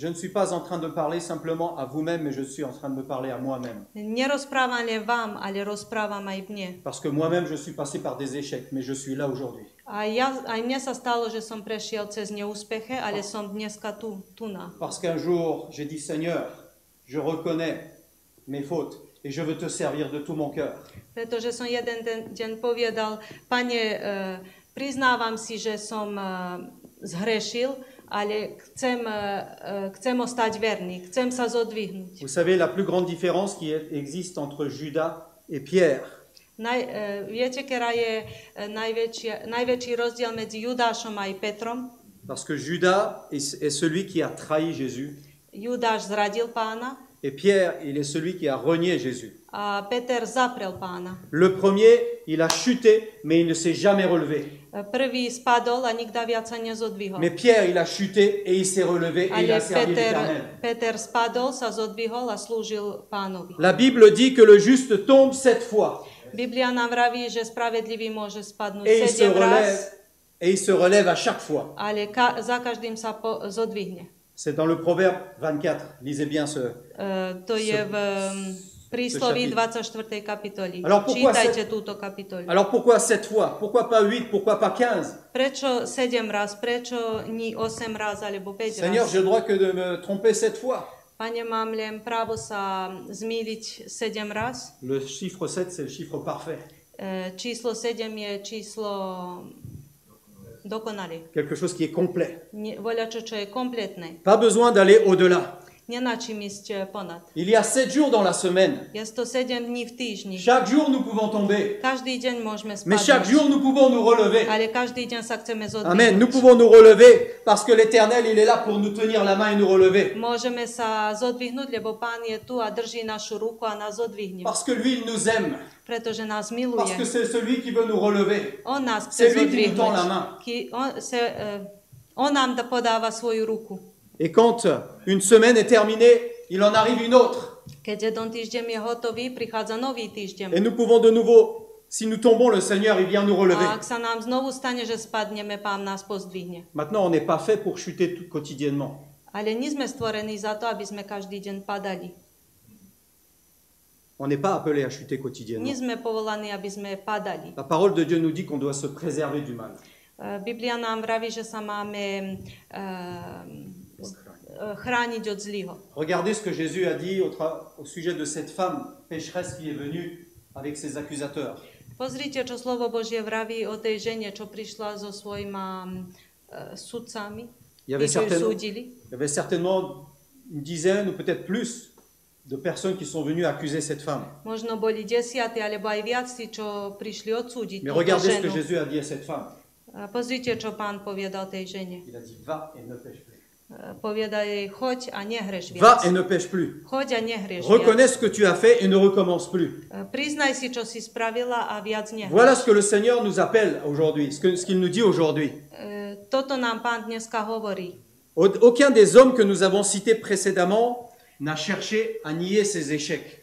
ne suis pas en train de parler simplement à vous-même, mais je suis en train de me parler à moi-même. Nerozprávam len vám, ale rozprávam aj mne. Parce que moi-même, je suis passé par des échecs, mais je suis là aujourd'hui. Aj mne sa stalo, že som prešiel cez neúspechy, ale som dneska tu na. Parce qu'un jour, j'ai dit: Seigneur, je reconnais mes fautes et je veux te servir de tout mon cœur. Pretože som jeden deň povedal: Pane, priznávam si, že som zhrešil, ale chcem ostať verný, chcem sa zodvihnúť. Vous savez, la plus grande différence qui existe entre Judas et Pierre. Viete, ktorá je najväčší rozdiel medzi Judášom a Petrom? Parce que Judas est celui qui a trahi Jésus. Judáš zradil Pána. Et Pierre, il est celui qui a renié Jésus. a Peter zaprel Pána. Le premier, il a chuté, mais il ne s'est jamais relevé. Prvý spadol a nikda viac sa nezodvihol. Mais Pierre, il a chuté et il s'est relevé et il a Ale servi l'Éternel. Peter spadol, sa zodvihol a slúžil Pánovi. La Bible dit que le juste tombe 7 fois Biblia nám vraví, že spravedlivý môže spadnúť et 7 raz, il se relève à chaque fois. ale za každým sa zodvihne. C'est dans le Proverbe 24. Lisez bien ce. To je v prísloví chapitre. 24. kapitoli. Alors, pourquoi Čítajte túto kapitolu. Alors pourquoi 7 fois? Pourquoi pas 8? Pourquoi pas 15? Prečo 7 raz? Prečo nie 8 raz alebo 5 Seigneur, raz? j'ai le droit que de me tromper 7 fois. Pane, mám len právo sa zmýliť 7 raz. Le chiffre 7, c'est le chiffre parfait. Číslo 7 je číslo dokonalé. Quelque chose qui est complet. Voľačo, čo je kompletné. Pas besoin d'aller au-delà. Nemá čím ísť ponad. Il y a 7 jours dans la semaine. Je to 7 dní v týždni. Chaque jour, nous pouvons tomber. Každý deň môžeme Mais chaque jour, spadnúť. nous pouvons nous relever. Ale každý deň sa chceme Amen. Nous zodvihnúť. pouvons nous relever parce que l'Éternel, il est là pour nous tenir la main et nous relever. Môžeme sa zodvihnúť, lebo Pán je tu a drží našu ruku a nás zodvihne. Parce que lui, il nous aime. Pretože nás Parce miluje. que c'est celui qui veut nous relever. On nás C'est chce lui qui nous tend la main. zodvihnúť. On nám podáva svoju ruku. Et quand une semaine est terminée, il en arrive une autre. Keď jeden týždeň je hotový, prichádza nový týždeň. Et nous pouvons de nouveau, si nous tombons, le Seigneur, il vient nous relever. A ak sa nám znovu stane, že spadneme, Pán nás pozdvihne. Maintenant, on n'est pas fait pour chuter quotidiennement. Ale nie sme stvorení za to, aby sme každý deň padali. On n'est pas appelé à chuter quotidiennement. Nie sme povolaní, aby sme padali. La parole de Dieu nous dit qu'on doit se préserver du mal. Biblia nám vraví, že sa máme chrániť od zlého. Regardez ce que Jésus a dit au sujet de cette femme pécheresse qui est venue avec ses accusateurs. Pozrite, čo slovo Božie vraví o tej žene, čo prišla so svojima sudcami, Il y avait tí, čo ju certainement, súdili. il y avait certainement une dizaine ou peut-être plus de personnes qui sont venues accuser cette femme. Možno boli 10 alebo aj viac tí, čo prišli odsúdiť Mais túto regardez ce que ženu. Jésus a dit à cette femme. A pozrite, čo Pán povedal tej žene. Il a dit, va et ne pêche plus. Povedal jej, choď a nehreš Va viac. et ne pêche plus. Choď a nehreš Reconnais viac. ce que tu as fait et ne recommence plus. Priznaj si, čo si spravila a viac Voilà nehreš. ce que le Seigneur nous appelle aujourd'hui, ce qu'il nous dit aujourd'hui. Toto nám Pán dneska hovorí. Aucun des hommes que nous avons cités précédemment n'a cherché à nier ses échecs.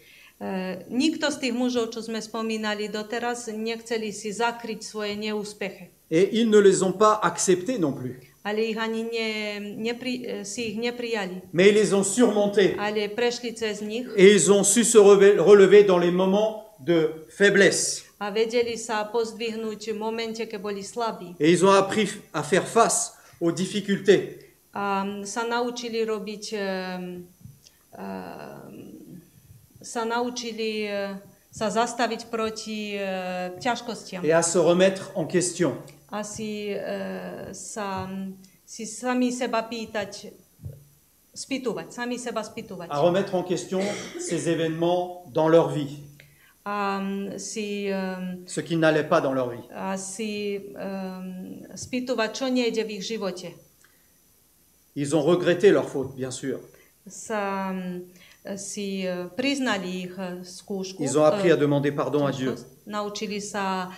Nikto z tých mužov, čo sme spomínali doteraz, nechceli si zakryť svoje neúspechy. Et ils ne les ont pas acceptés non plus. Ale ich ani si ich neprijali. Mais ils les ont surmontés. Ale prešli cez nich Et ils ont su se relever dans les moments de faiblesse. a vedeli sa pozdvihnúť v momente, keď boli slabí. Et ils ont appris à faire face aux difficultés. A sa naučili robiť, sa zastaviť proti ťažkostiam. Et à se remettre en question. A si sami seba spýtovať. À remettre en question ces événements dans leur vie. A Ce qui n'allait pas dans leur vie. spýtovať, čo nejde v ich živote. Ils ont regretté leur faute, bien sûr. Priznali ich skúšku. Ils ont appris à demander pardon à Dieu Naučili sa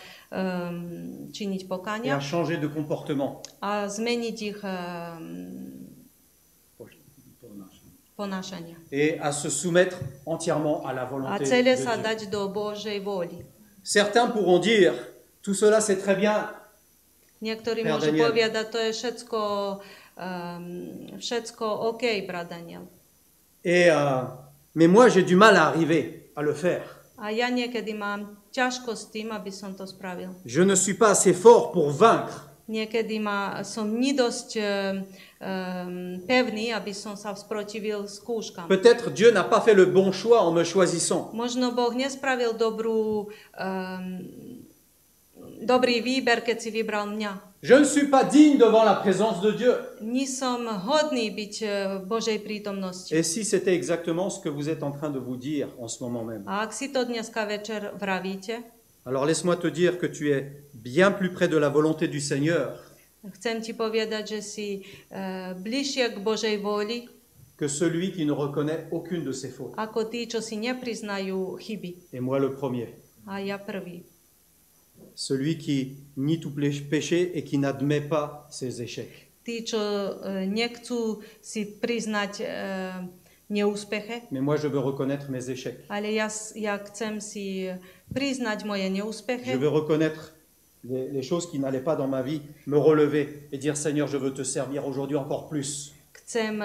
činiť et pokánia à changer de comportement. a zmeniť ich ponášania. Et à se soumettre entièrement à la A volonté de celé sa Dieu. dať do Božej vôli. Certains pourront dire, tout cela c'est très bien, Niektorí Père môžu Daniel. povedať, to je všetko OK, brat Daniel. Mais moi j'ai du mal à arriver à le faire. A ja niekedy mám ťažko s tým, aby som to spravil. Je ne suis pas assez fort pour vaincre. Niekedy som nie dosť pevný, aby som sa sprotivil skúškam. Peut-être Dieu n'a pas fait le bon choix en me choisissant. Možno Boh nespravil dobrý výber, keď si vybral mňa. Je ne suis pas digne devant la présence de Dieu. Nie som hodný byť v Božej prítomnosti. Et si c'était exactement ce que vous êtes en train de vous dire en ce moment même, A ak si to dneska večer vravíte, alors laisse-moi te dire que tu es bien plus près de la volonté du Seigneur chcem ti povedať, že si bližšie k Božej vôli que celui qui ne reconnaît aucune de ses fautes. ako tí, čo si nepriznajú chyby. Et moi le premier. A ja prvý. Celui qui nie tout péché et qui n'admet pas ses échecs. Tí, čo nechcú si priznať neúspeche, Mais moi je veux reconnaître mes échecs. ale ja chcem si priznať moje Je neúspeche. veux reconnaître les choses qui n'allaient pas dans ma vie, me relever et dire Seigneur, je veux te servir aujourd'hui encore plus. Chcem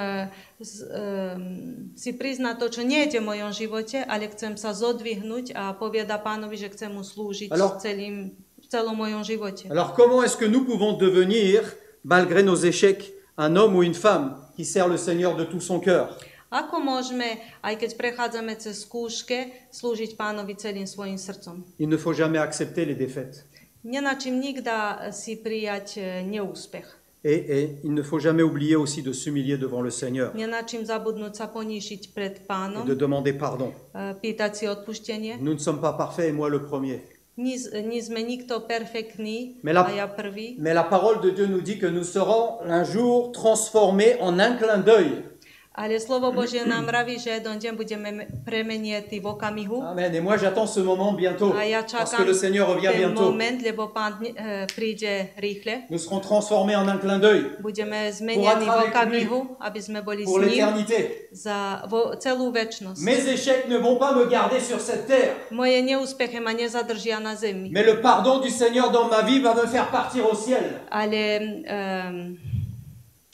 si priznať to, čo nie je v mojom živote, ale chcem sa zodvihnúť a povedať Pánovi, že chcem mu slúžiť v celom mojom živote. Alors comment est-ce que nous pouvons devenir, malgré nos échecs, un homme ou une femme qui sert le Seigneur de tout son cœur? Ako môžeme, aj keď prechádzame cez skúške, slúžiť Pánovi celým svojim srdcom? Il ne faut jamais accepter les défaites. Nenačím nikda si prijať neúspech. Et il ne faut jamais oublier aussi de s'humilier devant le Seigneur Nenačím zabudnúť sa poníšiť pred et Pánom, de demander pardon. pýtať si odpustenie. Nous ne sommes pas parfaits et moi le premier. Nie sme nikto perfektný, Mais la- a ja prvý. Mais la parole de Dieu nous dit que nous serons un jour transformés en un clin d'œil. Ale slovo Božie nám vraví, že jeden deň budeme premenietí v okamihu. Amen. Et moi j'attends ce moment bientôt A ja parce que čakám le Seigneur revient ten bientôt. moment, lebo Pán príde rýchle. Nous serons transformés en un clin d'œil Budeme zmenení v okamihu, aby sme boli pour s ním l'éternité. za celú večnosť. Mes échecs ne vont pas me garder sur cette terre, Moje neúspechy ma nezadržia na zemi, mais le pardon du Seigneur dans ma vie va me faire partir au ciel. ale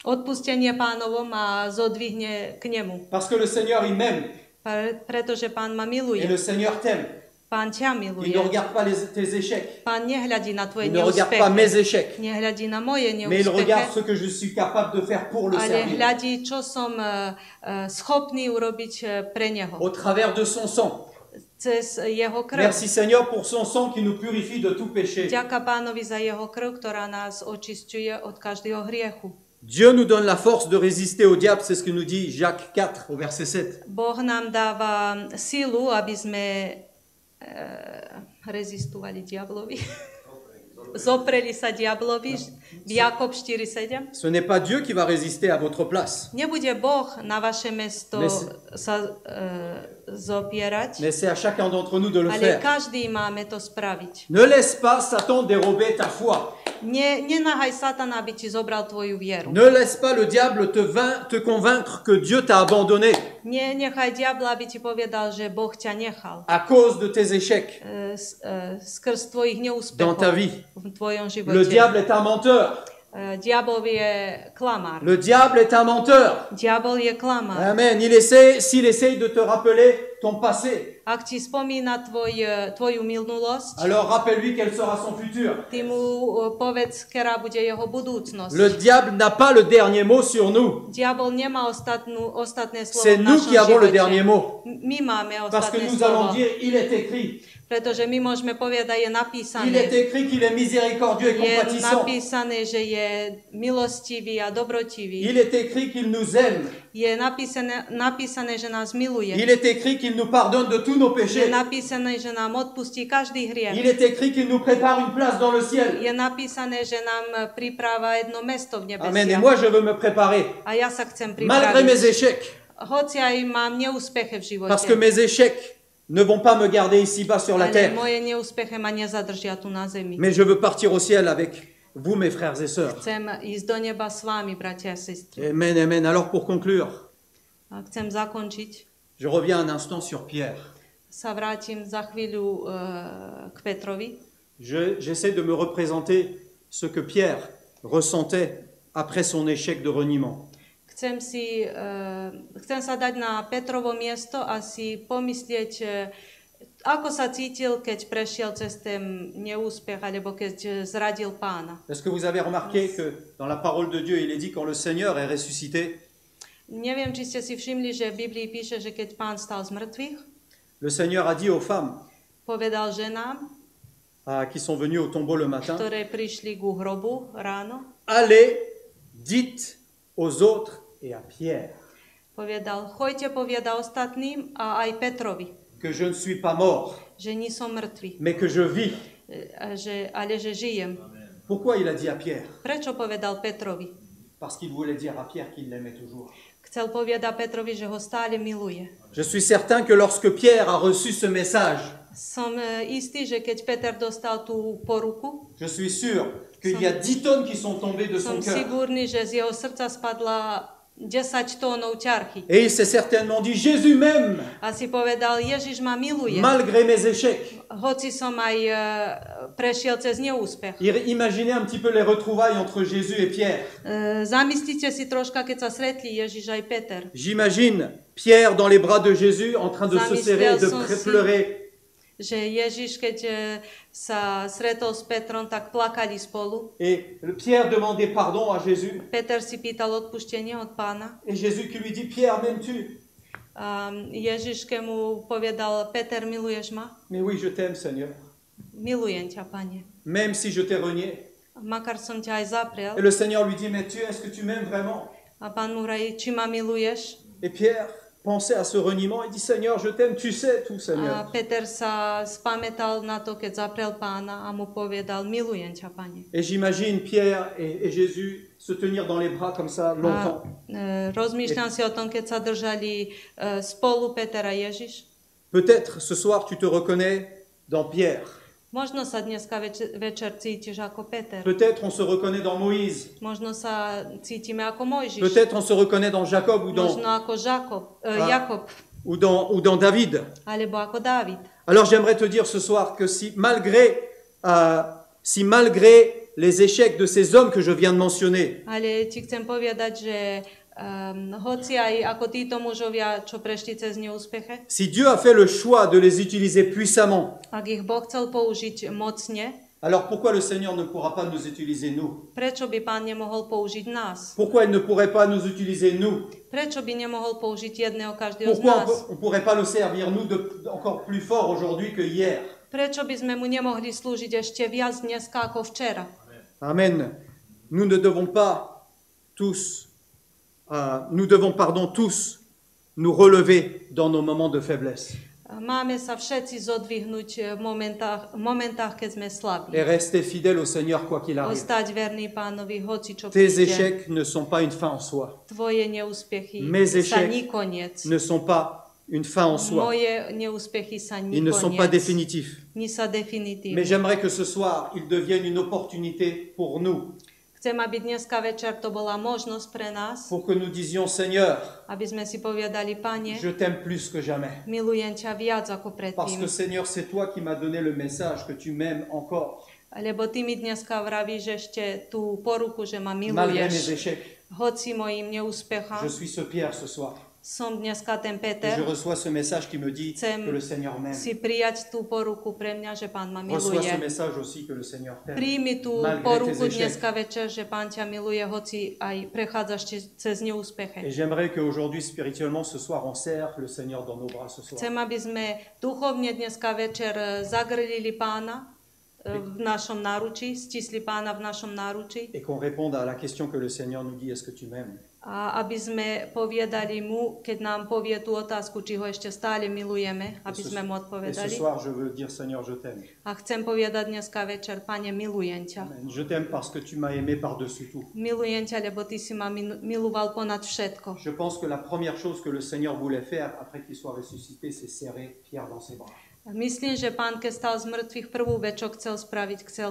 odpustenie Pánovo ma zodvihne k nemu, Parce que le Seigneur il m'aime pretože Pán ma et miluje. le Seigneur t'aime. Pán ťa Il miluje. ne regarde pas tes échecs, Pán nehľadí na tvoje il ne regarde pas mes neúspechy, échecs, nehľadí na moje mais il regarde neúspechy, ce que je suis capable de faire pour le ale servir hľadí, čo som schopný urobiť pre Neho. au travers de son sang. Cez Jeho krv. Merci Seigneur pour son sang qui nous purifie de tout péché. Ďaká Pánovi za Jeho krv, ktorá nás očisťuje od každého hriechu. Dieu nous donne la force de résister au diable, c'est ce que nous dit Jacques 4 au verset 7. Boh nám dáva silu, aby sme rezistovali diablovi. Zopreli sa diablovi. Jakob 4:7. Ce n'est pas Dieu qui va résister à votre place, Nebude Boh na vaše mesto sa zopierať, mais c'est à chacun d'entre nous de le ale faire. každý máme to spraviť. Ne laisse pas Satan dérober ta foi. Nenahaj Satana, aby ti zobral tvoju vieru. Ne laisse pas le diable te convaincre que Dieu t'a abandonné Nenechaj diabla, aby ti povedal, že Boh ťa nechal. à cause de tes échecs Skrz tvojich dans ta neúspechov vie. v tvojom Le živote. diable est un menteur. Diabol je klamár. Le diable est un menteur. Diabol je klamár. Amen. S'il essaye de te rappeler ton passé, Ak ti spomína tvoju minulosť, alors rappelle-lui quel sera son futur. ty mu povedz, ktorá bude jeho budúcnosť. Le diable n'a pas le dernier mot sur nous. Diabol nemá ostatné slovo C'est v nous našom qui avons le živote. dernier mot. My máme Parce que ostatné nous allons slovo. dire, il est écrit. Pretože my môžeme povedať, je napísané. Il est écrit qu'il est miséricordieux et Je compatissant. napísané, že je milostivý a dobrotivý. Il est écrit qu'il nous aime. Je napísané, že nás miluje. Il est écrit qu'il nous pardonne de tous nos Je péchés. napísané, že nám odpustí každý hriech. Il est écrit qu'il nous prépare une place dans le ciel. Je napísané, že nám pripravá jedno mesto v Amen. Et nebesiach. moi, je veux me préparer, A ja sa chcem malgré mes pripraviť. échecs. Hoci aj mám neúspeche v živote. Parce que mes échecs ne vont pas me garder ici-bas sur la Ale terre. moje neúspeche ma nezadržia tu na zemi. Mais je veux partir au ciel avec vous, mes frères et sœurs. Chcem ísť do neba s vami, bratia a sestry. Amen, amen. Alors, pour conclure, A chcem zakončiť. je reviens un instant sur Pierre. Sa vrátim za chvíľu k Petrovi. J'essaie de me représenter ce que Pierre ressentait après son échec de reniement. Chcem sa dať na Petrovo miesto a si pomyslieť, ako sa cítil, keď prešiel cez ten neúspech, alebo keď zradil Pána. Est-ce que vous avez remarqué que dans la parole de Dieu, il est dit quand le Seigneur est ressuscité, Neviem, či ste si všimli, že v Biblii píše, že keď Pán stal z mŕtvych, le Seigneur a dit aux femmes povedal ženám, qui sont venues au tombeau le matin, ktoré prišli ku hrobu ráno, allez, dites aux autres et à Pierre povedal, choďte povedať ostatným a aj Petrovi, que je ne suis pas mort, že nie som mŕtvy, mais que je vis. ale že žijem. Pourquoi il a dit à Pierre? Prečo povedal Petrovi? Parce qu'il voulait dire à Pierre qu'il l'aimait toujours. Chcel povedať Petrovi, že ho stále miluje. Je suis certain que lorsque Pierre a reçu ce message, Som istý, že keď Peter dostal tú poruku, je suis sûr qu'il y a 10 tonnes qui sont tombées de son som cœur. sigurný, že z jeho srdca spadla 10 tónov ťarchy. Et il s'est certainement dit, Jésus m'aime, A si povedal, Ježiš ma miluje, malgré mes échecs. hoci som aj prešiel cez neúspech. Imaginez un petit peu les retrouvailles entre Jésus et Pierre. Zamyslite si troška, keď sa stretli Ježiš aj Peter. J'imagine Pierre dans les bras de Jésus en train de se serrer et de pleurer. Že Ježiš, keď sa stretol s Petrom, tak plakali spolu. Et Pierre demandait pardon à Jésus. Peter si pýtal odpustenie od Pána. Et Jésus qui lui dit, Pierre, m'aimes-tu? A Ježiš, keď mu povedal, Peter, miluješ ma? Mais oui, je t'aime, Seigneur. Milujem ťa, Pane. Même si je t'ai renié. Makar som ťa aj zaprel. Et le Seigneur lui dit, mais est-ce que tu m'aimes vraiment? A Pán mu vraví, či ma miluješ? Et Pierre pensait à ce reniement et dit, Seigneur, je t'aime, tu sais tout, A Seigneur. Peter sa spamätal na to, keď zaprel Pána a mu povedal, milujem ťa, Pane. Et j'imagine Pierre et Jésus se tenir dans les bras comme ça longtemps. Rozmýšľam si o tom, keď sa držali spolu Peter a Ježiš. Peut-être ce soir tu te reconnais dans Pierre. Možno sa dneska večer cítiš ako Peter. Peut-être on se reconnaît dans Moïse. Možno sa cítime ako Mojžiš. Peut-être on se reconnaît dans Jacob Možno ako Jakob. ou dans David. Alebo ako Dávid. Alors j'aimerais te dire ce soir que si malgré les échecs de ces hommes que je viens de mentionner, Ale ti chcem povedať, že hoci aj ako títo mužovia, čo prešli cez neúspeche, si Dieu a fait le choix de les utiliser puissamment, ak ich Boh chcel použiť mocne, alors pourquoi le Seigneur ne pourra pas nous utiliser nous? prečo by Pán nemohol použiť nás? Pourquoi il ne pourrait pas nous utiliser nous? Prečo by nemohol použiť jedného každého z Pourquoi nás? on ne pourrait pas le servir nous encore plus fort aujourd'hui que hier? Prečo by sme mu nemohli slúžiť ešte viac dneska ako včera? Amen. Nous ne devons pas tous, nous devons, tous nous relever dans nos moments de faiblesse Máme sa všetci zodvihnúť v momentách, keď sme slabí. et rester fidèles au Seigneur quoi qu'il arrive. Ostať verný Pánovi, hoci čo Tes príde. échecs ne sont pas une fin en soi. Tvoje neúspechy Mes sa échecs ni koniec. ne sont pas une fin en soi. Moje neúspechy sa ni Ils ne sont pas koniec. définitifs. Ni sa definitívne. Mais j'aimerais que ce soir, ils deviennent une opportunité pour nous, Chcem, aby dneska večer to bola možnosť pre nás, pour que nous disions, Seigneur, aby sme si povedali, Pane, je t'aime plus que jamais. milujem ťa viac ako Parce predtým. que Seigneur, c'est toi qui m'as donné le message que tu m'aimes encore, Lebo ty mi dneska vravíš ešte tú poruku, že ma malgré mes miluješ. échecs. Hoci mojim neúspechom, Je suis ce Pierre ce soir. som dneska ten Et Peter, je reçois ce message qui me dit Chcem que le Seigneur m'aime. si prijať tú poruku pre mňa, že Pán ma Reçois ce miluje. message aussi que le Seigneur t'aime. Príjmi tú malgré poruku tes échecs. dneska večer, že Pán ťa miluje, hoci aj prechádzaš cez Et neúspeche. j'aimerais qu'aujourd'hui, spirituellement, ce soir, on serre le Seigneur dans nos bras ce soir. Chcem, aby sme duchovne dneska večer zagrlili Pána v našom náručí, stisli Pána v našom náručí Et qu'on réponde à la question que le Seigneur nous dit, est-ce que tu m'aimes? a aby sme povedali mu, keď nám povie tú otázku, či ho ešte stále milujeme, aby sme mu Et ce odpovedali. soir, je veux dire, Seigneur, je t'aime. A chcem povedať dneska večer, Pane, milujem ťa. Amen. Je t'aime parce que tu m'as aimé par-dessus tout. Milujem ťa, lebo ty si ma miloval ponad všetko. Je pense que la première chose que le Seigneur voulait faire après qu'il soit ressuscité, c'est serrer Pierre dans ses bras. Myslím, že Pán, keď stal z mŕtvych, prvú vec, čo chcel spraviť, chcel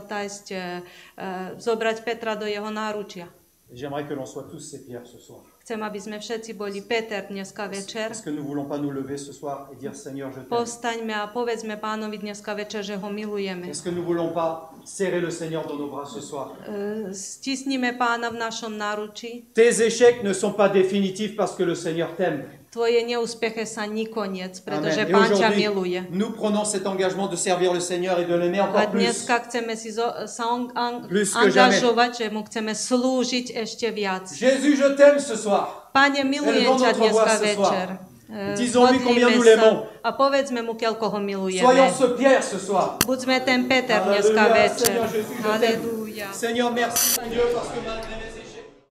zobrať Petra do jeho náručia. Et j'aimerais que l'on soit tous ces pierres ce soir. Chcem, aby sme všetci boli Peter dneska večer. Est-ce que nous ne voulons pas nous lever ce soir et dire, Seigneur, je t'aime? Povstaňme a povedzme Pánovi dneska večer, že ho milujeme. Est-ce que nous ne voulons pas serrer le Seigneur dans nos bras ce soir? Stisnime Pána v našom náručí. Tes échecs ne sont pas définitifs parce que le Seigneur t'aime. Tvoje neúspeche sa ni koniec, pretože Amen. Et Pán ťa aujourd'hui, miluje. nous prenons cet engagement de servir le Seigneur et de l'aimer A encore plus. dneska chceme si sa Plus que angažovať, že mu chceme slúžiť ešte viac. Jésus, je t'aime ce soir. Pane, milujem Élevons ťa notre dneska voix ce soir. večer. Disons-lui combien nous Modlíme l'aimons. sa a povedzme mu, koľko ho milujeme. Soyons ce Pierre ce soir. Buďme ten Peter dneska Alléluia, večer. Seigneur Jésus, je t'aime. Halleluja. Seigneur, merci Dieu parce que malgré mes